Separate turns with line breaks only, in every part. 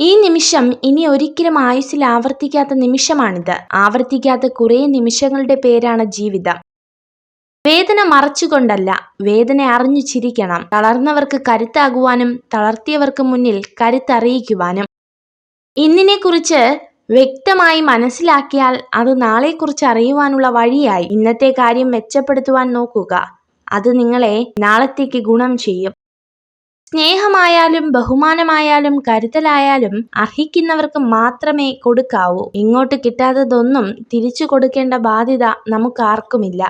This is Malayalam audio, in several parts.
ഈ നിമിഷം ഇനി ഒരിക്കലും ആയുസ്സിൽ ആവർത്തിക്കാത്ത നിമിഷമാണിത്. ആവർത്തിക്കാത്ത കുറേ നിമിഷങ്ങളുടെ പേരാണ് ജീവിതം. വേദന മറച്ചുകൊണ്ടല്ല, വേദന അറിഞ്ഞു ചിരിക്കണം. തളർന്നവർക്ക് കരുത്താകുവാനും തളർത്തിയവർക്ക് മുന്നിൽ കരുത്തറിയിക്കുവാനും. ഇന്നിനെക്കുറിച്ച് വ്യക്തമായി മനസ്സിലാക്കിയാൽ അത് നാളെക്കുറിച്ച് അറിയുവാനുള്ള വഴിയായി. ഇന്നത്തെ കാര്യം മെച്ചപ്പെടുത്തുവാൻ നോക്കുക. അത് നിങ്ങളെ നാളത്തേക്ക് ഗുണം ചെയ്യും. സ്നേഹമായാലും ബഹുമാനമായാലും കരുതലായാലും അർഹിക്കുന്നവർക്ക് മാത്രമേ കൊടുക്കാവൂ. ഇങ്ങോട്ട് കിട്ടാത്തതൊന്നും തിരിച്ചു കൊടുക്കേണ്ട ബാധ്യത നമുക്കാർക്കുമില്ല.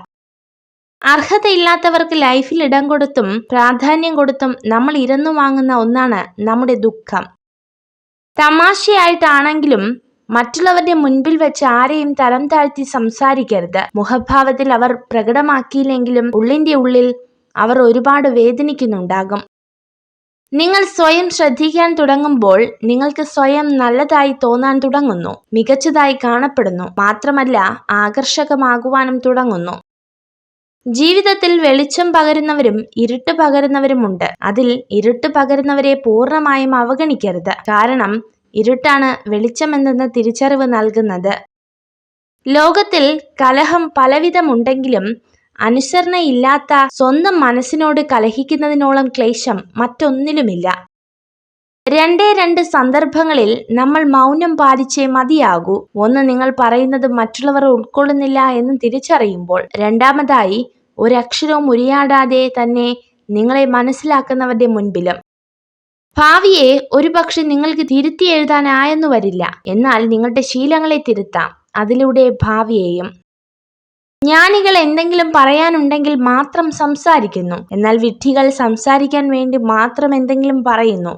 അർഹതയില്ലാത്തവർക്ക് ലൈഫിൽ ഇടം കൊടുത്തും പ്രാധാന്യം കൊടുത്തും നമ്മൾ ഇരന്നു വാങ്ങുന്ന ഒന്നാണ് നമ്മുടെ ദുഃഖം. തമാശയായിട്ടാണെങ്കിലും മറ്റുള്ളവരുടെ മുൻപിൽ വെച്ച് ആരെയും തരം താഴ്ത്തി സംസാരിക്കരുത്. മുഖഭാവത്തിൽ അവർ പ്രകടമാക്കിയില്ലെങ്കിലും ഉള്ളിന്റെ ഉള്ളിൽ അവർ ഒരുപാട് വേദനിക്കുന്നുണ്ടാകും. നിങ്ങൾ സ്വയം ശ്രദ്ധിക്കാൻ തുടങ്ങുമ്പോൾ നിങ്ങൾക്ക് സ്വയം നല്ലതായി തോന്നാൻ തുടങ്ങുന്നു, മികച്ചതായി കാണപ്പെടുന്നു, മാത്രമല്ല ആകർഷകമാകുവാനും തുടങ്ങുന്നു. ജീവിതത്തിൽ വെളിച്ചം പകരുന്നവരും ഇരുട്ട് പകരുന്നവരുമുണ്ട്. അതിൽ ഇരുട്ട് പകരുന്നവരെ പൂർണ്ണമായും അവഗണിക്കരുത്. കാരണം ഇരുട്ടാണ് വെളിച്ചമെന്ന തിരിച്ചറിവ് നൽകുന്നത്. ലോകത്തിൽ കലഹം പലവിധമുണ്ടെങ്കിലും അനുസരണയില്ലാത്ത സ്വന്തം മനസ്സിനോട് കലഹിക്കുന്നതിനോളം ക്ലേശം മറ്റൊന്നിലുമില്ല. രണ്ട് സന്ദർഭങ്ങളിൽ നമ്മൾ മൗനം പാലിച്ചേ മതിയാകൂ. ഒന്ന്, നിങ്ങൾ പറയുന്നത് മറ്റുള്ളവർ ഉൾക്കൊള്ളുന്നില്ല എന്ന് തിരിച്ചറിയുമ്പോൾ. രണ്ടാമതായി, ഒരക്ഷരവും ഉരിയാടാതെ തന്നെ നിങ്ങളെ മനസ്സിലാക്കുന്നവരുടെ മുൻപിലും. ഭാവിയെ ഒരുപക്ഷെ നിങ്ങൾക്ക് തിരുത്തി എഴുതാനായെന്നു വരില്ല, എന്നാൽ നിങ്ങളുടെ ശീലങ്ങളെ തിരുത്താം, അതിലൂടെ ഭാവിയെയും. ജ്ഞാനികൾ എന്തെങ്കിലും പറയാനുണ്ടെങ്കിൽ മാത്രം സംസാരിക്കുന്നു, എന്നാൽ വിഡ്ഢികൾ സംസാരിക്കാൻ വേണ്ടി മാത്രം എന്തെങ്കിലും പറയുന്നു.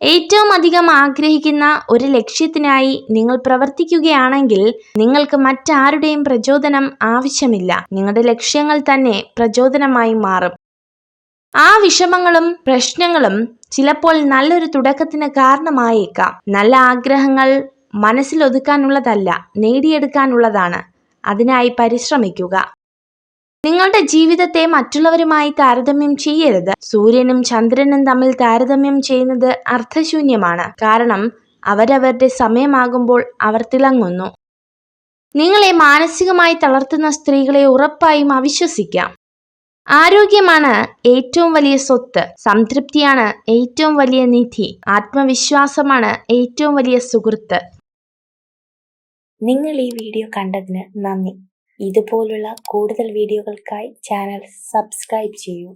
ഏറ്റവും അധികം ആഗ്രഹിക്കുന്ന ഒരു ലക്ഷ്യത്തിനായി നിങ്ങൾ പ്രവർത്തിക്കുകയാണെങ്കിൽ നിങ്ങൾക്ക് മറ്റാരുടെയും പ്രചോദനം ആവശ്യമില്ല. നിങ്ങളുടെ ലക്ഷ്യങ്ങൾ തന്നെ പ്രചോദനമായി മാറും. ആ വിഷമങ്ങളും പ്രശ്നങ്ങളും ചിലപ്പോൾ നല്ലൊരു തുടക്കത്തിന് കാരണമായേക്കാം. നല്ല ആഗ്രഹങ്ങൾ മനസ്സിൽ ഒതുക്കാനുള്ളതല്ല, നേടിയെടുക്കാനുള്ളതാണ്. അതിനായി പരിശ്രമിക്കുക. നിങ്ങളുടെ ജീവിതത്തെ മറ്റുള്ളവരുമായി താരതമ്യം ചെയ്യരുത്. സൂര്യനും ചന്ദ്രനും തമ്മിൽ താരതമ്യം ചെയ്യുന്നത് അർത്ഥശൂന്യമാണ്. കാരണം അവരവരുടെ സമയമാകുമ്പോൾ അവർ തിളങ്ങുന്നു. നിങ്ങളെ മാനസികമായി തളർത്തുന്ന സ്ത്രീകളെ ഉറപ്പായും അവിശ്വസിക്കാം. ആരോഗ്യമാണ് ഏറ്റവും വലിയ സ്വത്ത്. സംതൃപ്തിയാണ് ഏറ്റവും വലിയ നിധി. ആത്മവിശ്വാസമാണ് ഏറ്റവും വലിയ സുഹൃത്ത്.
നിങ്ങൾ ഈ വീഡിയോ കണ്ടതിന് നന്ദി. ഇതുപോലുള്ള കൂടുതൽ വീഡിയോകൾക്കായി ചാനൽ സബ്സ്ക്രൈബ് ചെയ്യൂ.